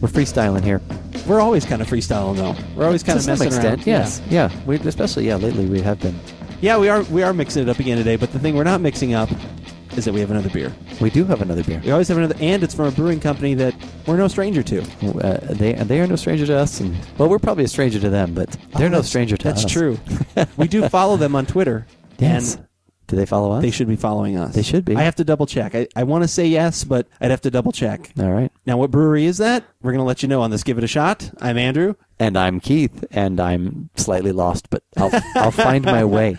We're freestyling here. We're always kind of freestyling, though. We're always kind of messing around. To some extent, yes. Yeah. Especially lately we have been. Yeah, we are mixing it up again today, but the thing we're not mixing up is that we have another beer. We do have another beer. We always have another, and it's from a brewing company that we're no stranger to. They are no stranger to us, and we're probably a stranger to them, but they're no stranger to us. That's true. We do follow them on Twitter. Yes. And do they follow us? They should be following us. They should be. I have to double check. I want to say yes, but I'd have to double check. All right. Now, what brewery is that? We're going to let you know on this Give It a Shot. I'm Andrew. And I'm Keith, and I'm slightly lost, but I'll find my way.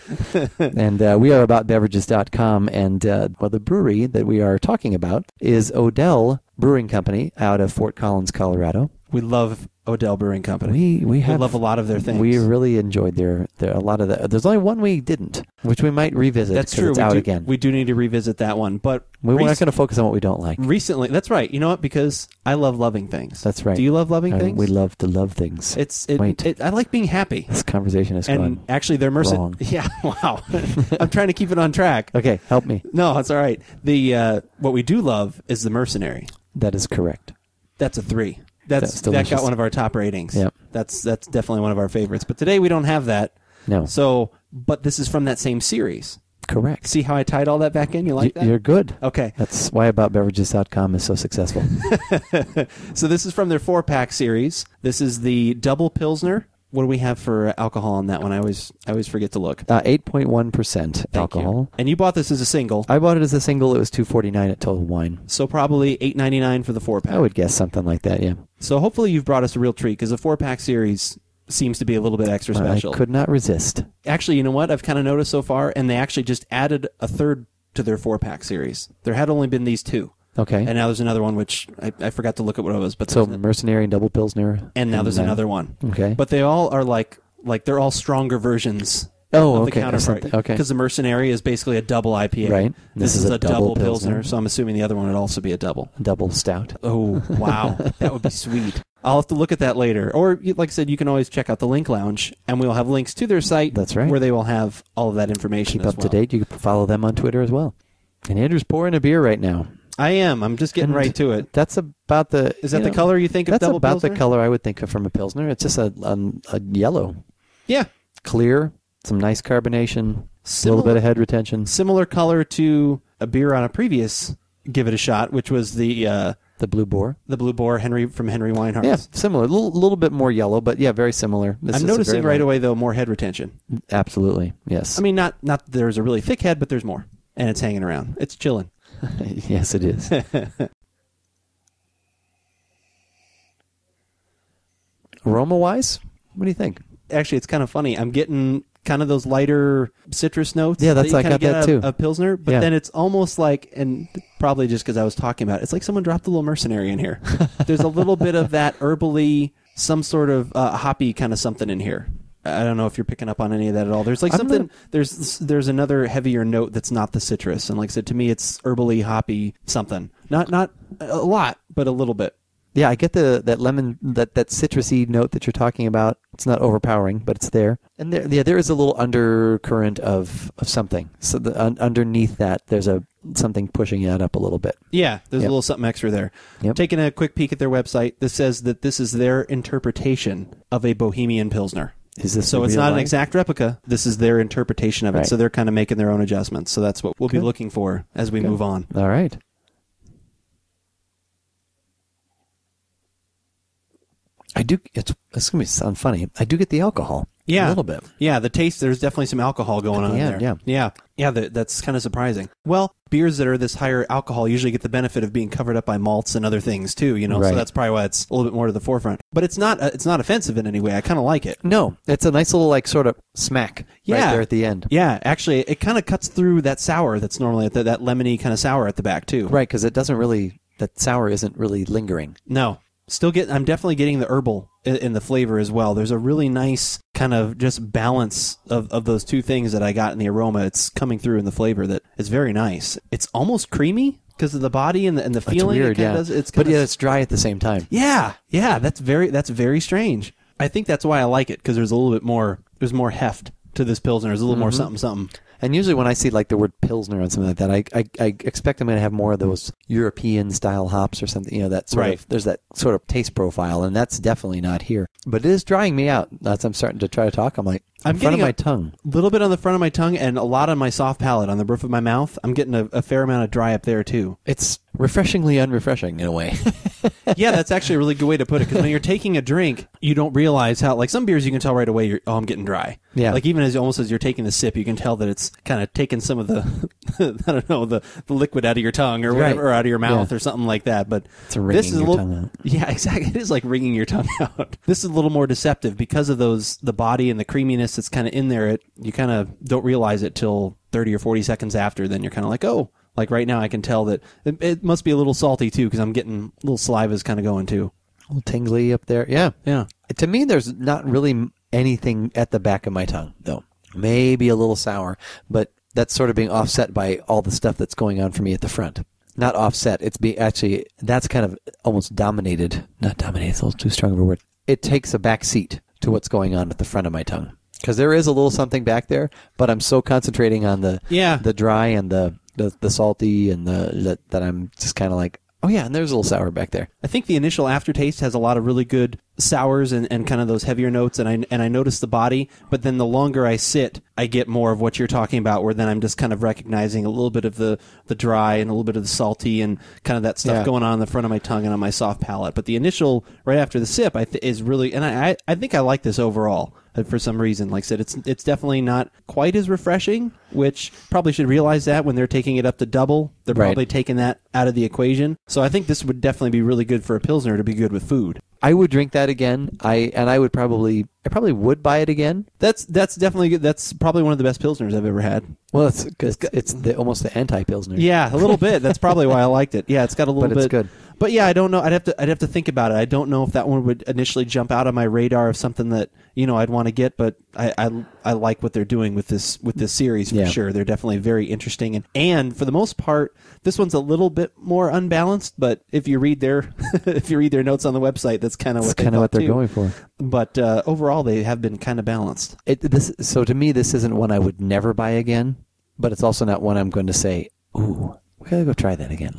And we are AboutBeverages.com, and the brewery that we are talking about is Odell Brewing Company out of Fort Collins, Colorado. We love Odell Brewing Company. We love a lot of their things. We really enjoyed a lot of the. There's only one we didn't, which we might revisit. That's true. It's out again. We do need to revisit that one, but we're not going to focus on what we don't like. Recently, that's right. You know what? Because I love loving things. That's right. Do you love loving things? We love to love things. I like being happy. This conversation is gone. And actually, they're wrong. Yeah. Wow. I'm trying to keep it on track. Okay, help me. No, that's all right. What we do love is the Mercenary. That is correct. That's a 3. That got one of our top ratings. Yep. That's definitely one of our favorites. But today we don't have that. No. But this is from that same series. Correct. See how I tied all that back in? You like that? You're good. Okay. That's why AboutBeverages.com is so successful. So this is from their 4-pack series. This is the Double Pilsner. What do we have for alcohol on that one? I always forget to look. 8.1% alcohol. You. And you bought this as a single. I bought it as a single. It was $2.49 at Total Wine. So probably $8.99 for the 4-pack. I would guess something like that, yeah. So hopefully you've brought us a real treat, because the 4-pack series seems to be a little bit extra special. I could not resist. Actually, you know what I've kind of noticed so far? And they actually just added a third to their 4-pack series. There had only been these 2. Okay. And now there's another one, which I forgot to look at what it was. But so Mercenary and Double Pilsner. And now there's another one. Okay. But they all are like they're all stronger versions of the counterpart. Okay. Because the Mercenary is basically a double IPA. Right. This is a double Pilsner, so I'm assuming the other one would also be a double. Double stout. Oh, wow. That would be sweet. I'll have to look at that later. Or, like I said, you can always check out the Link Lounge, and we'll have links to their site. That's right. Where they will have all of that information. Keep up to date. You can follow them on Twitter as well. And Andrew's pouring a beer right now. I am. I'm just getting right to it. That's about the... Is that the color you think of double Pilsner? That's about the color I would think of from a Pilsner. It's just a yellow. Yeah. Clear, some nice carbonation, a little bit of head retention. Similar color to a beer on a previous Give It a Shot, which was the Blue Boar. The Blue Boar from Henry Weinhardt. Yeah, similar. A little bit more yellow, but yeah, very similar. I'm noticing right away, though, more head retention. Absolutely, yes. I mean, not there's a really thick head, but there's more. And it's hanging around. It's chilling. Yes, it is. Aroma-wise, what do you think? Actually, it's kind of funny. I'm getting kind of those lighter citrus notes. Yeah, I got that too. A Pilsner, but then it's almost like, and probably just because I was talking about it, it's like someone dropped a little Mercenary in here. There's a little bit of that herbally, some sort of hoppy kind of something in here. I don't know if you're picking up on any of that at all. There's like something. There's another heavier note that's not the citrus, and like I said, to me, it's herbally, hoppy something. Not a lot, but a little bit. Yeah, I get that lemon, that citrusy note that you're talking about. It's not overpowering, but it's there. And there is a little undercurrent of something. So underneath that, there's something pushing it up a little bit. Yeah, there's a little something extra there. Yep. Taking a quick peek at their website, this says that this is their interpretation of a Bohemian Pilsner. Is this so it's not an exact replica. This is their interpretation of it. Right. So they're kind of making their own adjustments. So that's what we'll be looking for as we move on. All right. It's going to sound funny. I do get the alcohol. Yeah. A little bit. Yeah, the taste, there's definitely some alcohol going on there. Yeah, that's kind of surprising. Well, beers that are this higher alcohol usually get the benefit of being covered up by malts and other things too, Right. So that's probably why it's a little bit more to the forefront. But it's not offensive in any way. I kind of like it. No, it's a nice little sort of smack right there at the end. Yeah, actually, it kind of cuts through that sour that's normally at that lemony kind of sour at the back too. Right, because that sour isn't really lingering. No. I'm definitely getting the herbal in the flavor as well. There's a really nice kind of just balance of those two things that I got in the aroma. It's coming through in the flavor that is very nice. It's almost creamy because of the body and the feeling. It's weird, but it's dry at the same time. Yeah, that's very strange. I think that's why I like it, because there's a little bit more. There's more heft to this Pilsner. There's a little more something. And usually when I see like the word Pilsner or something like that, I expect I'm going to have more of those European style hops or something, that sort of, there's that sort of taste profile, and that's definitely not here. But it is drying me out. As I'm starting to try to talk, I'm like, in front of my tongue. A little bit on the front of my tongue and a lot on my soft palate, on the roof of my mouth. I'm getting a fair amount of dry up there too. It's refreshingly unrefreshing in a way. Yeah, that's actually a really good way to put it, because when you're taking a drink, you don't realize how, like some beers you can tell right away, I'm getting dry. Yeah. Like even almost as you're taking the sip, you can tell that it's kind of taking some of the, I don't know, the liquid out of your tongue or whatever, or out of your mouth or something like that. But it's wringing your tongue out. Yeah, exactly. It is like wringing your tongue out. This is a little more deceptive because of the body and the creaminess that's kind of in there. You kind of don't realize it till 30 or 40 seconds after. Then you're kind of like, oh. Like right now, I can tell that it must be a little salty, too, because I'm getting a little saliva's kind of going, too. A little tingly up there. Yeah. Yeah. To me, there's not really anything at the back of my tongue, though. Maybe a little sour, but that's sort of being offset by all the stuff that's going on for me at the front. Not offset. Actually, that's kind of almost dominated. Not dominated, it's a little too strong of a word. It takes a back seat to what's going on at the front of my tongue. Because there is a little something back there, but I'm so concentrating on the dry and the salty and that I'm just kind of like, oh yeah, and there's a little sour back there. I think the initial aftertaste has a lot of really good sours and kind of those heavier notes, and I notice the body, but then the longer I sit, I get more of what you're talking about, where then I'm just kind of recognizing a little bit of the dry and a little bit of the salty and kind of that stuff going on in the front of my tongue and on my soft palate. But the initial, right after the sip, is really, and I think I like this overall. For some reason, like I said, it's definitely not quite as refreshing, which probably should realize that when they're taking it up to double, they're probably taking that out of the equation. So I think this would definitely be really good for a Pilsner to be good with food. I would drink that again. I probably would buy it again. That's definitely good. That's probably one of the best Pilsners I've ever had. Well, it's almost the anti-Pilsner. Yeah, a little bit. That's probably why I liked it. Yeah, it's got a little bit. But it's good. But yeah, I don't know. I'd have to think about it. I don't know if that one would initially jump out on my radar of something that I'd want to get. But I like what they're doing with this series for sure. They're definitely very interesting, and for the most part, this one's a little bit more unbalanced. But if you read their notes on the website, that's kind of what they're going for. But overall, they have been kind of balanced. So to me, this isn't one I would never buy again. But it's also not one I'm going to say, ooh, we gotta go try that again.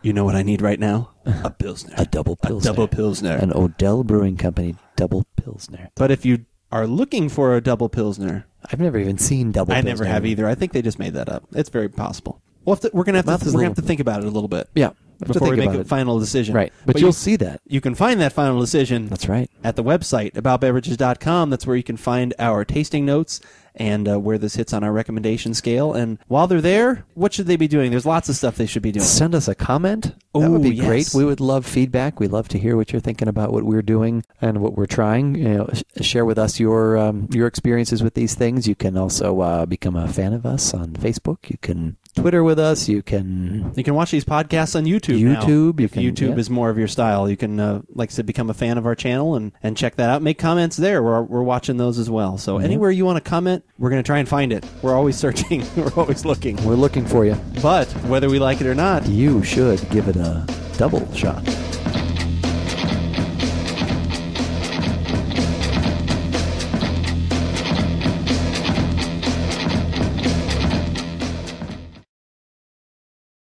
You know what I need right now? A Pilsner. A double Pilsner. A double Pilsner. An Odell Brewing Company double Pilsner. But if you are looking for a double Pilsner... I've never even seen double Pilsner. I never have either. I think they just made that up. It's very possible. We're going to have to think about it a little bit. Yeah. Before we make a final decision. Right. But you'll see that. You can find that final decision. That's right. At the website, AboutBeverages.com. That's where you can find our tasting notes and where this hits on our recommendation scale. And while they're there, what should they be doing? There's lots of stuff they should be doing. Send us a comment. That would be great. We would love feedback. We love to hear what you're thinking about what we're doing and what we're trying. Share with us your experiences with these things. You can also become a fan of us on Facebook. You can Twitter with us. You can watch these podcasts on YouTube. YouTube is more of your style. You can, like I said, become a fan of our channel and check that out. Make comments there. We're watching those as well. So anywhere you want to comment, we're going to try and find it. We're always searching. We're always looking. We're looking for you. But whether we like it or not, you should give it a double shot.